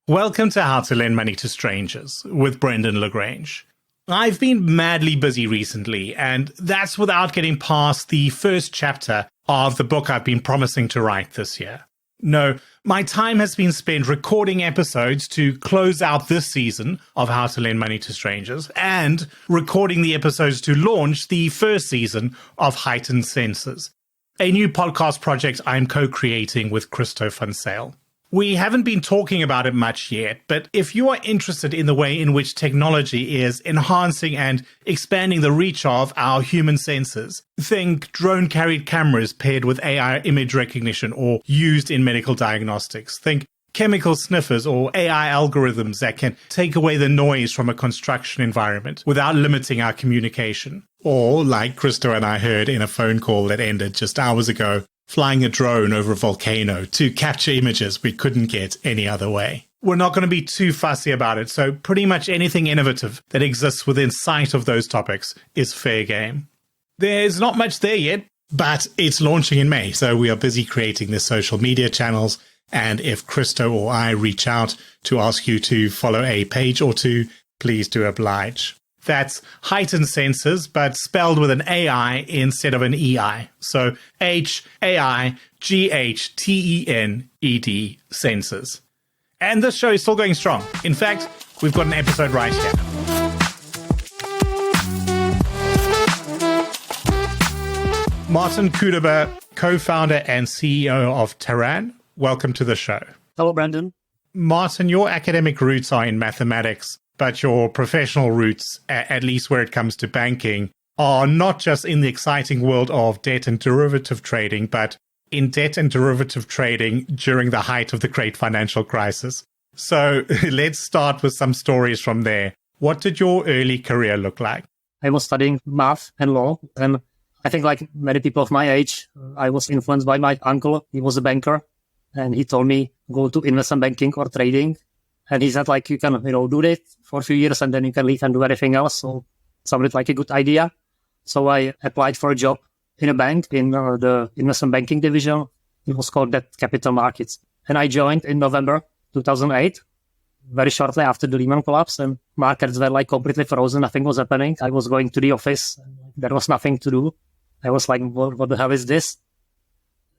Welcome to How to Lend Money to Strangers with Brendan LaGrange. I've been madly busy recently, and that's without getting past the first chapter of the book I've been promising to write this year. No, my time has been spent recording episodes to close out this season of How to Lend Money to Strangers and recording the episodes to launch the first season of hAIghtened Senses, a new podcast project I'm co-creating with Christo van Zyl. We haven't been talking about it much yet, but if you are interested in the way in which technology is enhancing and expanding the reach of our human senses, think drone-carried cameras paired with AI image recognition or used in medical diagnostics. Think chemical sniffers or AI algorithms that can take away the noise from a construction environment without limiting our communication. Or, like Christo and I heard in a phone call that ended just hours ago, flying a drone over a volcano to capture images we couldn't get any other way. We're not going to be too fussy about it, so pretty much anything innovative that exists within sight of those topics is fair game. There's not much there yet, but it's launching in May, so we are busy creating the social media channels, and if Christo or I reach out to ask you to follow a page or two, please do oblige. That's hAIghtened Senses, but spelled with an AI instead of an EI. So hAIghtened Senses. And this show is still going strong. In fact, we've got an episode right here. Martin Chudoba, co-founder and CEO of Taran. Welcome to the show. Hello, Brandon. Martin, your academic roots are in mathematics, but your professional roots, at least where it comes to banking, are not just in the exciting world of debt and derivative trading, but in debt and derivative trading during the height of the great financial crisis. So let's start with some stories from there. What did your early career look like? I was studying math and law, and I think like many people of my age, I was influenced by my uncle. He was a banker, and he told me, go to investment banking or trading. And he said, like, you can, do it for a few years and then you can leave and do everything else. So it sounded like a good idea. So I applied for a job in a bank in the investment banking division. It was called Debt Capital Markets. And I joined in November 2008, very shortly after the Lehman collapse. And markets were like completely frozen. Nothing was happening. I was going to the office. There was nothing to do. I was like, what the hell is this?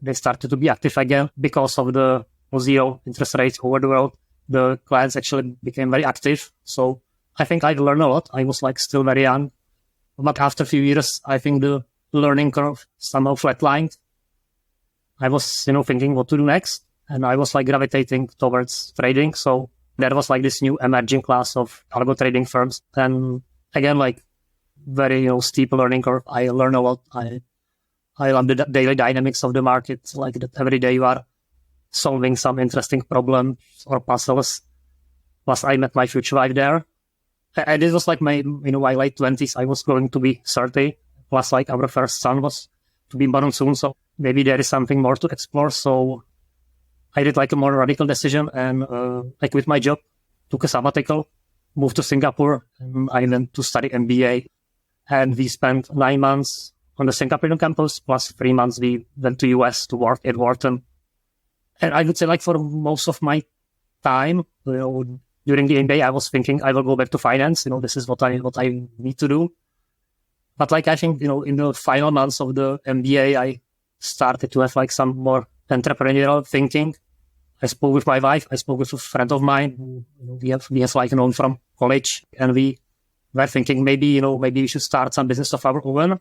They started to be active again because of the zero interest rates over the world. The clients actually became very active. So I think I learned a lot. I was like still very young. But after a few years, I think the learning curve somehow flatlined. I was, thinking what to do next. And I was like gravitating towards trading. So there was like this new emerging class of algo trading firms. And again, like very, steep learning curve. I learned a lot. I love the daily dynamics of the market. Like that every day you are solving some interesting problems or puzzles. Plus, I met my future wife there. And it was like my late 20s. I was going to be 30. Plus, like our first son was to be born soon. So maybe there is something more to explore. So I did like a more radical decision and I quit my job, took a sabbatical, moved to Singapore, and I went to study MBA. And we spent 9 months on the Singaporean campus, plus 3 months we went to US to work at Wharton. And I would say like for most of my time, during the MBA, I was thinking I will go back to finance. This is what I need to do. But like, I think, in the final months of the MBA, I started to have like some more entrepreneurial thinking. I spoke with my wife. I spoke with a friend of mine who we have like known from college. And we were thinking maybe we should start some business of our own.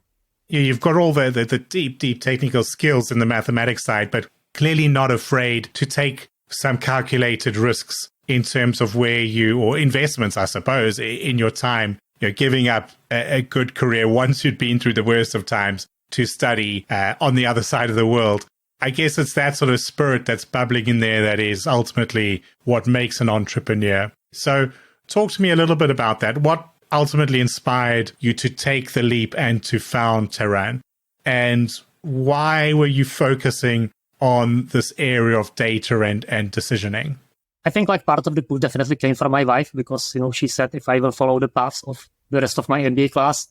Yeah, you've got all the deep technical skills in the mathematics side, but clearly not afraid to take some calculated risks in terms of or investments, I suppose, in your time, giving up a good career once you'd been through the worst of times to study on the other side of the world. I guess it's that sort of spirit that's bubbling in there that is ultimately what makes an entrepreneur. So talk to me a little bit about that. What ultimately inspired you to take the leap and to found Taran? And why were you focusing on this area of data and decisioning? I think like part of the push definitely came from my wife because, she said if I will follow the paths of the rest of my MBA class,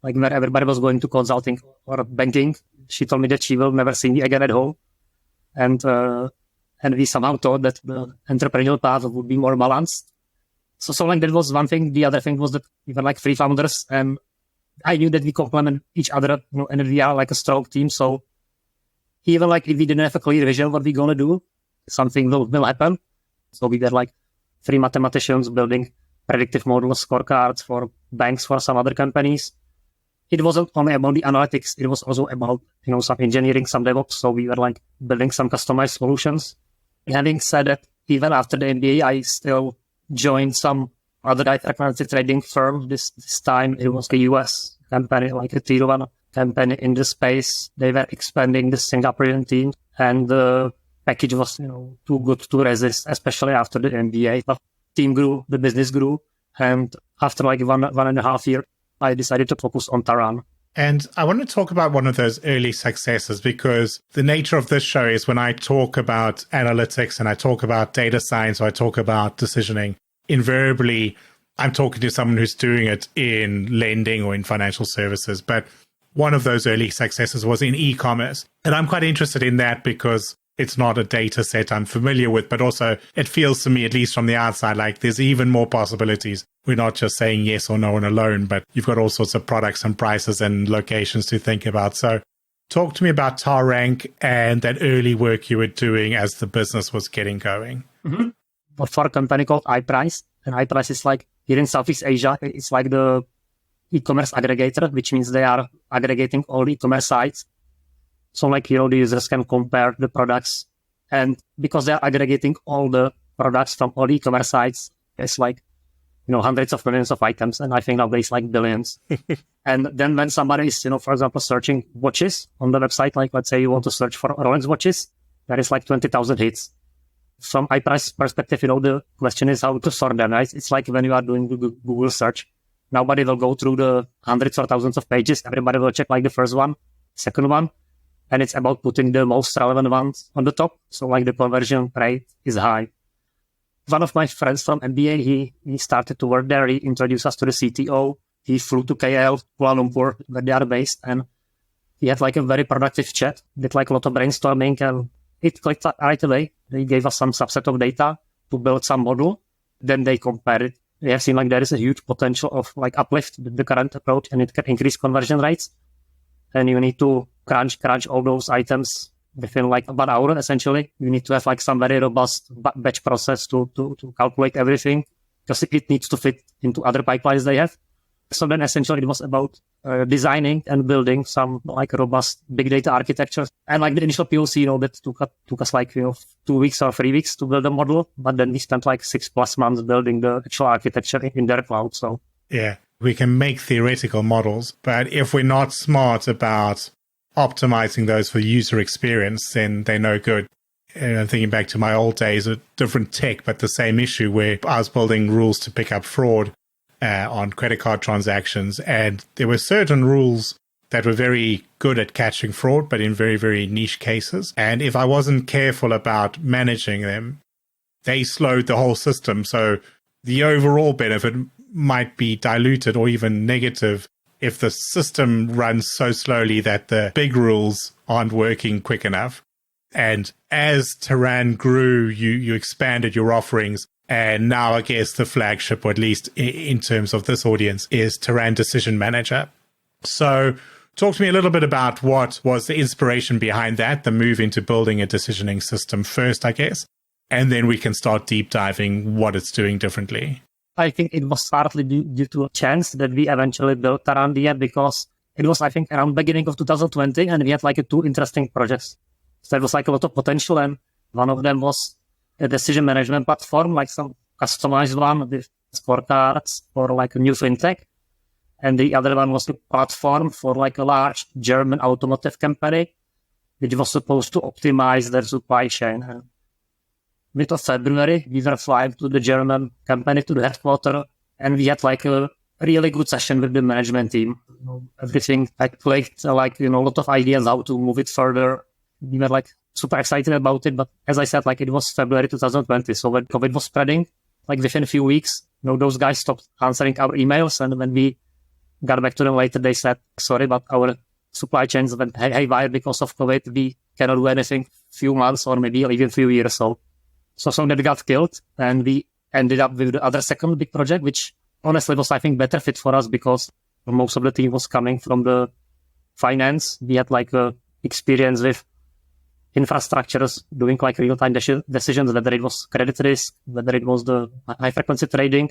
like where everybody was going to consulting or banking, she told me that she will never see me again at home. And And we somehow thought that the entrepreneurial path would be more balanced. So like that was one thing. The other thing was that we were like three founders, and I knew that we complement each other, and we are like a strong team. So even like if we didn't have a clear vision what we're going to do, something will happen. So we were like three mathematicians building predictive models, scorecards for banks, for some other companies. It wasn't only about the analytics. It was also about, some engineering, some DevOps. So we were like building some customized solutions. Having said that, even after the MBA, I still joined some other cryptocurrency trading firm. This time it was a US company, like a tier one company in the space. They were expanding the Singaporean team, and the package was, too good to resist, especially after the MBA. The team grew, the business grew, and after like one and a half year, I decided to focus on Taran. And I want to talk about one of those early successes, because the nature of this show is when I talk about analytics and I talk about data science or I talk about decisioning, invariably I'm talking to someone who's doing it in lending or in financial services. But one of those early successes was in e-commerce. And I'm quite interested in that because it's not a data set I'm familiar with, but also it feels to me, at least from the outside, like there's even more possibilities. We're not just saying yes or no on a loan, but you've got all sorts of products and prices and locations to think about. So talk to me about Taran and that early work you were doing as the business was getting going. Mm-hmm. But for a company called iPrice, and iPrice is like here in Southeast Asia, it's like the e-commerce aggregator, which means they are aggregating all e-commerce sites. So like, the users can compare the products, and because they're aggregating all the products from all e-commerce sites, it's like, hundreds of millions of items. And I think nowadays like billions. And then when somebody is, for example, searching watches on the website, like let's say you want to search for Rolex watches, there is like 20,000 hits. From iPrice perspective, the question is how to sort them, right? It's like when you are doing Google search, nobody will go through the hundreds or thousands of pages. Everybody will check like the first one, second one. And it's about putting the most relevant ones on the top. So like the conversion rate is high. One of my friends from MBA, he started to work there. He introduced us to the CTO. He flew to KL, Kuala Lumpur, where they are based. And he had like a very productive chat, did like a lot of brainstorming, and it clicked right away. They gave us some subset of data to build some model. Then they compared it. They have seen like there is a huge potential of like uplift with the current approach, and it can increase conversion rates. And you need to crunch all those items within like 1 hour, essentially. You need to have like some very robust batch process to calculate everything, because it needs to fit into other pipelines they have. So then essentially it was about designing and building some like robust big data architecture. And like the initial POC, that took us like, 2 weeks or 3 weeks to build a model. But then we spent like 6+ months building the actual architecture in their cloud. So yeah, we can make theoretical models, but if we're not smart about optimizing those for user experience, then they're no good. And I'm thinking back to my old days, a different tech, but the same issue where I was building rules to pick up fraud on credit card transactions. And there were certain rules that were very good at catching fraud, but in very, very niche cases. And if I wasn't careful about managing them, they slowed the whole system. So the overall benefit might be diluted or even negative if the system runs so slowly that the big rules aren't working quick enough. And as Taran grew, you expanded your offerings. And now I guess the flagship, or at least in terms of this audience, is Taran Decision Manager. So talk to me a little bit about what was the inspiration behind that, the move into building a decisioning system first, I guess. And then we can start deep diving what it's doing differently. I think it was partly due to a chance that we eventually built Taran DM, because it was, I think, around beginning of 2020, and we had like 2 interesting projects. So there was like a lot of potential, and one of them was a decision management platform, like some customized one with scorecards for like a new fintech. And the other one was a platform for like a large German automotive company, which was supposed to optimize their supply chain. And mid of February, we were flying to the German company, to the headquarters, and we had like a really good session with the management team. Everything like clicked, like, a lot of ideas how to move it further. We were like super excited about it. But as I said, like it was February 2020. So when COVID was spreading, like within a few weeks, those guys stopped answering our emails. And when we got back to them later, they said, sorry, but our supply chains went haywire because of COVID. We cannot do anything few months or maybe even few years. So that got killed, and we ended up with the other second big project, which honestly was, I think, better fit for us because most of the team was coming from the finance. We had like experience with infrastructures doing like real-time decisions, whether it was credit risk, whether it was the high-frequency trading.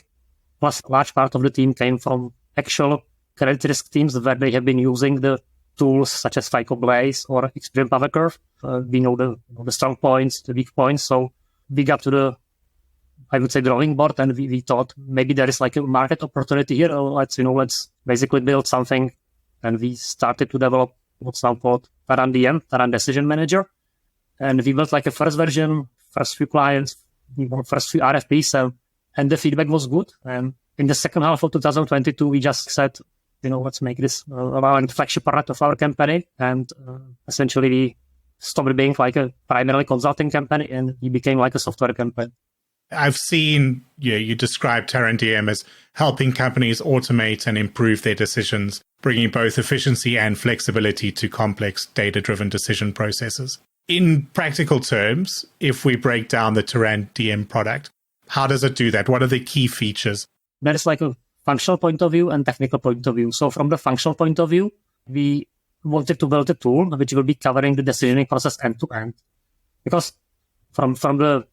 Plus, a large part of the team came from actual credit risk teams where they have been using the tools such as FICO Blaze or Experian Power Curve. We know the strong points, the weak points. So we got to the, I would say, drawing board, and we thought maybe there is like a market opportunity here. Let's basically build something. And we started to develop what's now called Taran DM, Taran Decision Manager. And we built like a first version, first few clients, first few RFPs, and the feedback was good. And in the second half of 2022, we just said, let's make this our flagship product of our company. And essentially, we stopped being like a primarily consulting company, and we became like a software company. I've seen you describe Taran DM as helping companies automate and improve their decisions, bringing both efficiency and flexibility to complex data-driven decision processes. In practical terms, if we break down the Taran DM product, how does it do that? What are the key features? There is like a functional point of view and technical point of view. So from the functional point of view, we wanted to build a tool which will be covering the decisioning process end to end. Because from the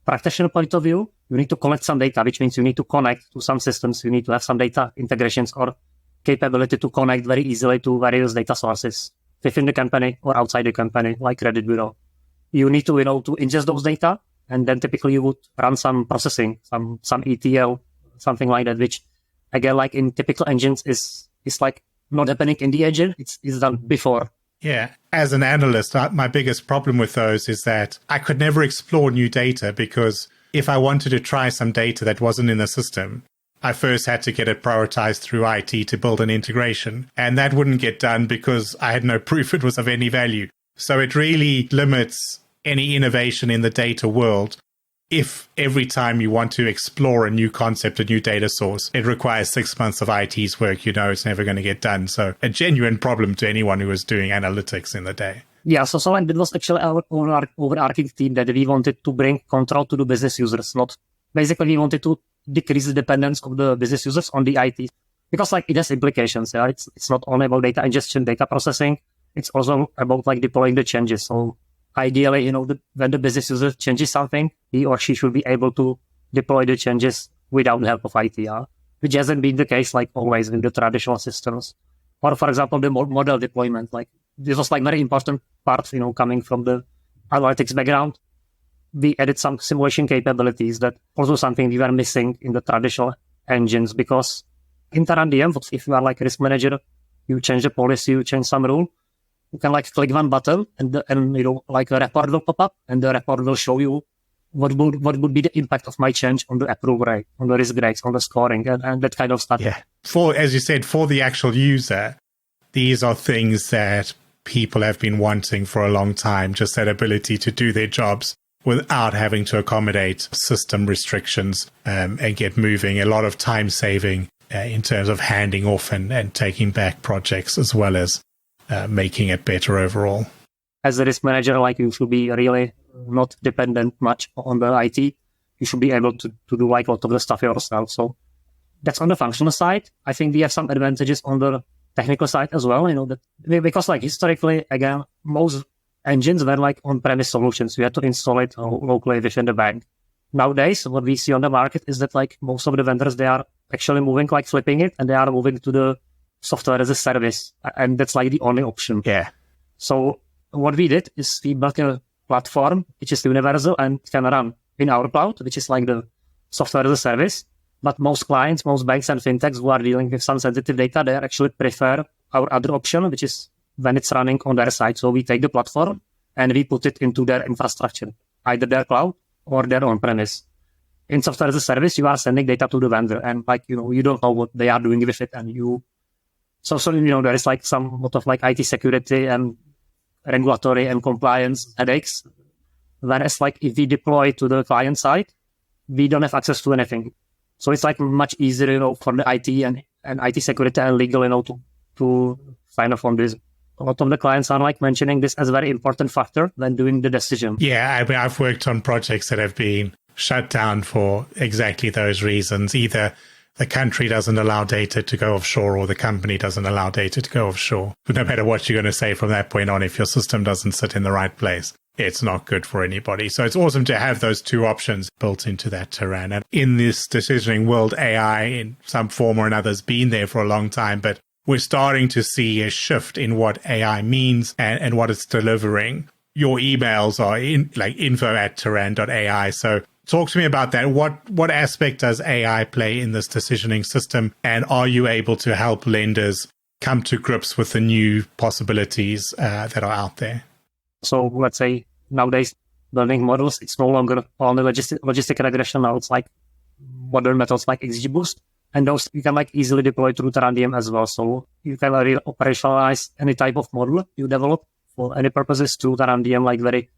practitioner point of view, you need to collect some data, which means you need to connect to some systems. You need to have some data integrations or capability to connect very easily to various data sources within the company or outside the company, like credit bureau. You need to, to ingest those data, and then typically you would run some processing, some ETL, something like that, which again, like in typical engines is like not happening in the engine. It's done before. Yeah. As an analyst, my biggest problem with those is that I could never explore new data because if I wanted to try some data that wasn't in the system, I first had to get it prioritized through IT to build an integration. And that wouldn't get done because I had no proof it was of any value. So it really limits any innovation in the data world. If every time you want to explore a new concept, a new data source, it requires 6 months of IT's work, it's never going to get done. So a genuine problem to anyone who was doing analytics in the day. Yeah, so and it was actually our overarching theme that we wanted to bring control to the business users. Basically, we wanted to decrease the dependence of the business users on the IT. Because it has implications. Yeah? It's not only about data ingestion, data processing. It's also about deploying the changes. So ideally, when the business user changes something, he or she should be able to deploy the changes without the help of IT, which hasn't been the case always in the traditional systems. Or, for example, the model deployment. This was very important part, coming from the analytics background. We added some simulation capabilities that also something we were missing in the traditional engines, because in Taran DM, if you are a risk manager, you change the policy, you change some rule, you can click one button and a report will pop up, and the report will show you what would be the impact of my change on the approval rate, on the risk rates, on the scoring, and that kind of stuff. Yeah. As you said, for the actual user, these are things that people have been wanting for a long time, just that ability to do their jobs without having to accommodate system restrictions and get moving. A lot of time saving in terms of handing off and taking back projects, as well as making it better overall. As a risk manager, you should be really not dependent much on the IT. You should be able to do a lot of the stuff yourself. So that's on the functional side. I think we have some advantages on the technical side as well. Because historically, again, most engines were on-premise solutions. You had to install it locally within the bank. Nowadays, what we see on the market is that most of the vendors, they are actually moving, flipping it, and they are moving to the software as a service. And that's the only option. Yeah. So what we did is we built a platform which is universal and can run in our cloud, which is the software as a service. But most clients, most banks and fintechs who are dealing with some sensitive data, they actually prefer our other option, which is when it's running on their side. So we take the platform and we put it into their infrastructure, either their cloud or their on-premise. In software as a service, you are sending data to the vendor, and you don't know what they are doing with it, and so there is somewhat of IT security and regulatory and compliance headaches. Whereas if we deploy to the client side, we don't have access to anything. So it's much easier, for the IT and IT security and legal, to sign off on this. a lot of the clients are like mentioning this as a very important factor when doing the decision. Yeah, I mean, I've worked on projects that have been shut down for exactly those reasons. Either the country doesn't allow data to go offshore or the company doesn't allow data to go offshore. But no matter what you're going to say from that point on, if your system doesn't sit in the right place, it's not good for anybody. So it's awesome to have those two options built into that Taran. And in this decisioning world, AI in some form or another has been there for a long time, but we're starting to see a shift in what AI means and what it's delivering. Your emails are in like info@taran.ai. So talk to me about that. What aspect does AI play in this decisioning system? And are you able to help lenders come to grips with the new possibilities that are out there? So let's say nowadays learning models, it's no longer only logistic regression. Now it's like modern methods like XGBoost. And those you can like easily deploy through Taran DM as well. So you can really operationalize any type of model you develop for any purposes through Taran DM, like very,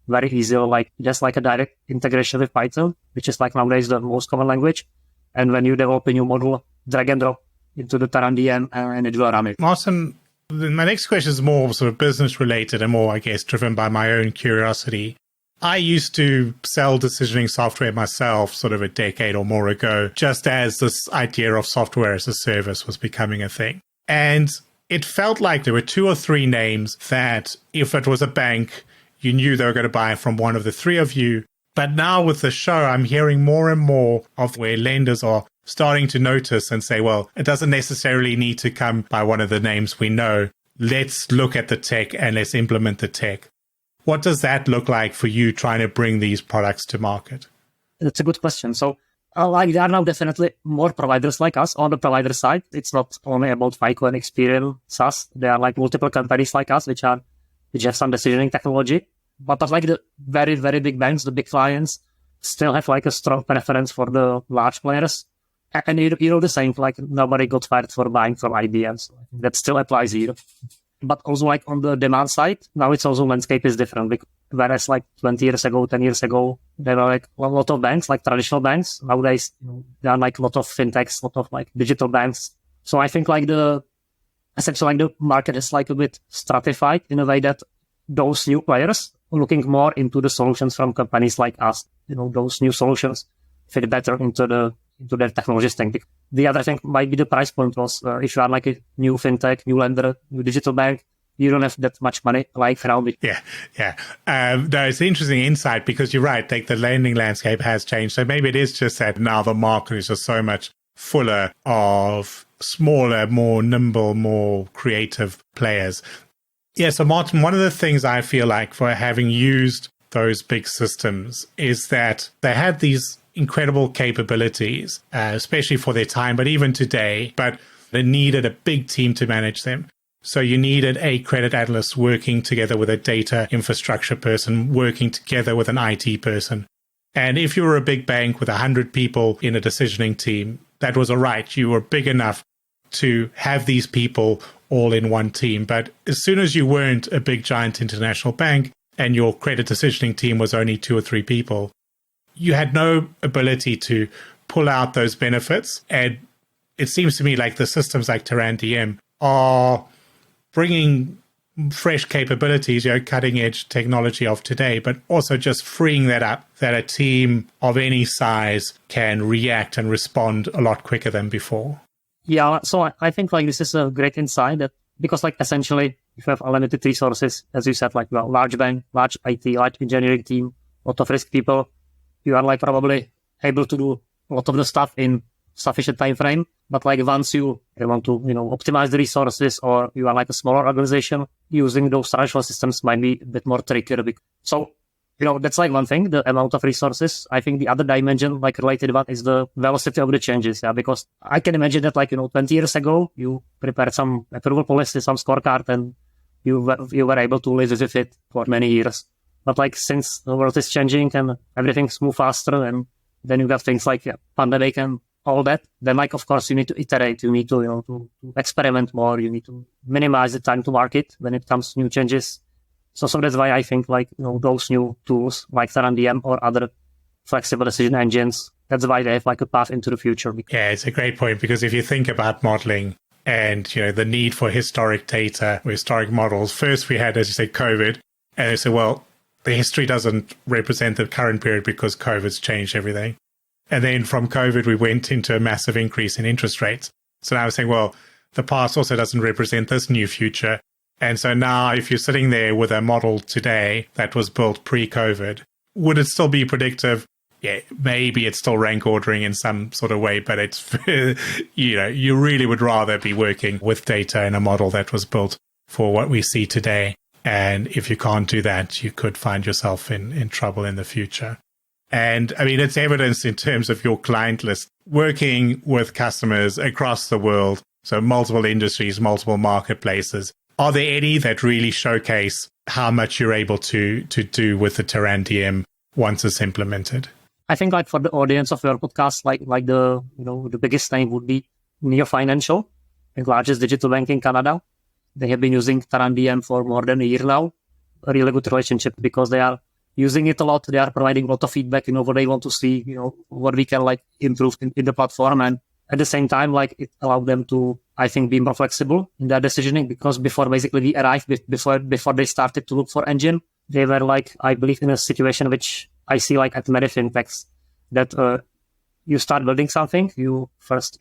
very easy, like just like a direct integration with Python, which is like nowadays the most common language. And when you develop a new model, drag and drop into the Taran DM and it will run it. Martin, my next question is more sort of business related and more, I guess, driven by my own curiosity. I used to sell decisioning software myself sort of a decade or more ago, just as this idea of software as a service was becoming a thing. And it felt like there were two or three names that if it was a bank, you knew they were going to buy from one of the three of you. But now with the show, I'm hearing more and more of where lenders are starting to notice and say, well, it doesn't necessarily need to come by one of the names we know. Let's look at the tech and let's implement the tech. What does that look like for you trying to bring these products to market? That's a good question. So like there are now definitely more providers like us on the provider side. It's not only about FICO and Experian SaaS. There are like multiple companies like us which have some decisioning technology. But like the very, very big banks, the big clients still have like a strong preference for the large players. And you know the same, like nobody got fired for buying from IBM. So that still applies here. But also like on the demand side, now it's also landscape is different. Whereas like 20 years ago, 10 years ago, there were like a lot of banks, like traditional banks. Nowadays, there are like a lot of fintechs, a lot of like digital banks. So I think like essentially like the market is like a bit stratified in a way that those new players are looking more into the solutions from companies like us. Those new solutions fit better into their technology stack. The other thing might be the price point was if you are like a new fintech, new lender, new digital bank, you don't have that much money like around it. Yeah. No, it's an interesting insight because you're right, like the lending landscape has changed. So maybe it is just that now the market is just so much fuller of smaller, more nimble, more creative players. Yeah, so Martin, one of the things I feel like for having used those big systems is that they had these incredible capabilities, especially for their time, but even today, but they needed a big team to manage them. So you needed a credit analyst working together with a data infrastructure person, working together with an IT person. And if you were a big bank with 100 people in a decisioning team, that was all right. You were big enough to have these people all in one team. But as soon as you weren't a big giant international bank and your credit decisioning team was only 2 or 3 people, you had no ability to pull out those benefits. And it seems to me like the systems like Taran DM are bringing fresh capabilities, cutting edge technology of today, but also just freeing that up, that a team of any size can react and respond a lot quicker than before. Yeah, so I think like this is a great insight that because like essentially if you have unlimited resources, as you said, like large bank, large IT, large engineering team, a lot of risk people, you are like probably able to do a lot of the stuff in sufficient time frame. But like once you want to, optimize the resources or you are like a smaller organization, using those traditional systems might be a bit more trickier. So, that's like one thing, the amount of resources. I think the other dimension, like related one, is the velocity of the changes. Yeah, because I can imagine that 20 years ago, you prepared some approval policy, some scorecard, and you were able to live with it for many years. But like since the world is changing and everything's move faster, and then you got things like pandemic and all that, then like of course you need to iterate, you need to to experiment more, you need to minimize the time to market when it comes to new changes. So that's why I think those new tools like Taran DM or other flexible decision engines, that's why they have like a path into the future. Yeah, it's a great point because if you think about modeling, and, the need for historic data, or historic models. First, we had, as you say, COVID, and they said, well, the history doesn't represent the current period because COVID's changed everything. And then from COVID, we went into a massive increase in interest rates. So now I'm saying, well, the past also doesn't represent this new future. And so now if you're sitting there with a model today that was built pre-COVID, would it still be predictive? Yeah, maybe it's still rank ordering in some sort of way, but it's, you really would rather be working with data in a model that was built for what we see today. And if you can't do that, you could find yourself in trouble in the future. And I mean, it's evidence in terms of your client list, working with customers across the world. So multiple industries, multiple marketplaces. Are there any that really showcase how much you're able to do with the Taran DM once it's implemented? I think like for the audience of your podcast, like the biggest name would be Neo Financial, the largest digital bank in Canada. They have been using Taran DM for more than a year now. A really good relationship because they are using it a lot. They are providing a lot of feedback, what they want to see, what we can improve in the platform. And at the same time, it allowed them to, I think, be more flexible in their decisioning because before basically we arrived, before they started to look for engine, they were I believe in a situation which I see at many fintechs that you start building something, you first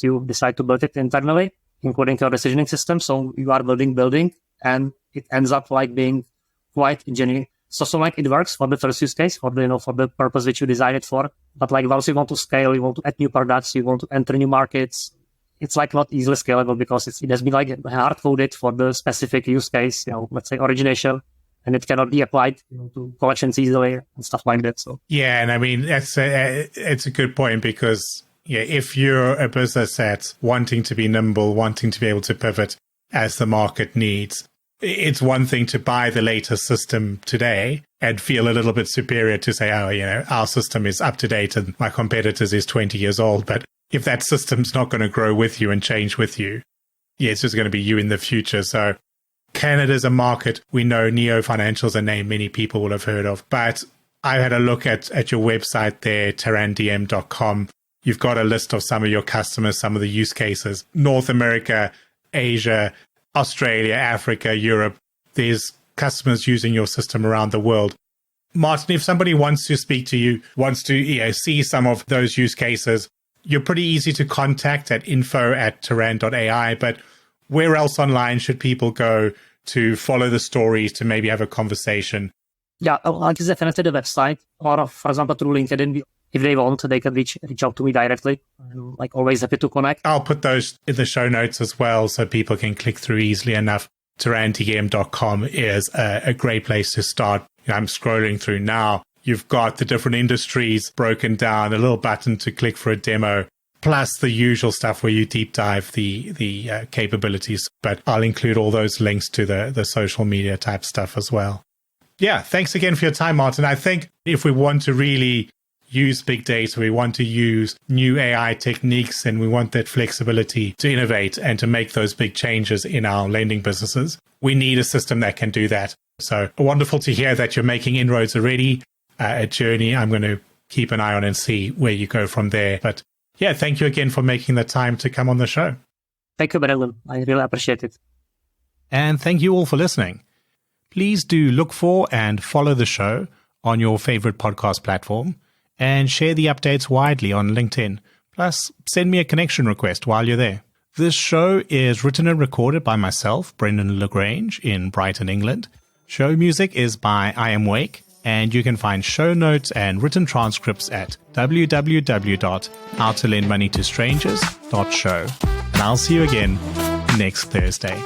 you decide to build it internally, including your decisioning system. So you are building, and it ends up being quite engineering. So it works for the first use case, for the purpose which you designed it for. But once you want to scale, you want to add new products, you want to enter new markets, it's not easily scalable because it has been hard coded for the specific use case, let's say origination, and it cannot be applied to collections easily and stuff like that. So yeah, and I mean it's a good point because if you're a business that's wanting to be nimble, wanting to be able to pivot as the market needs, it's one thing to buy the latest system today and feel a little bit superior to say, our system is up to date and my competitors is 20 years old. But if that system's not going to grow with you and change with you, it's just going to be you in the future. So Canada's a market. We know Neo Financial's a name many people will have heard of. But I had a look at your website there, tarandm.com. You've got a list of some of your customers, some of the use cases. North America, Asia, Australia, Africa, Europe. There's customers using your system around the world. Martin, if somebody wants to speak to you, wants to see some of those use cases, you're pretty easy to contact at info@taran.ai. But where else online should people go to follow the stories, to maybe have a conversation? Yeah, it's definitely the website, or for example through LinkedIn. If they want, they can reach out to me directly. I'm always happy to connect. I'll put those in the show notes as well so people can click through easily enough. TaranDM.com is a great place to start. I'm scrolling through now. You've got the different industries broken down, a little button to click for a demo, plus the usual stuff where you deep dive the capabilities. But I'll include all those links to the social media type stuff as well. Yeah, thanks again for your time, Martin. I think if we want to really use big data, we want to use new AI techniques, and we want that flexibility to innovate and to make those big changes in our lending businesses, we need a system that can do that. So wonderful to hear that you're making inroads already. A journey I'm going to keep an eye on and see where you go from there. But yeah, thank you again for making the time to come on the show. Thank you, Brendan. I really appreciate it. And thank you all for listening. Please do look for and follow the show on your favorite podcast platform, and share the updates widely on LinkedIn. Plus, send me a connection request while you're there. This show is written and recorded by myself, Brendan Lagrange, in Brighton, England. Show music is by I Am Wake, and you can find show notes and written transcripts at www.howtolendmoneytostrangers.show. And I'll see you again next Thursday.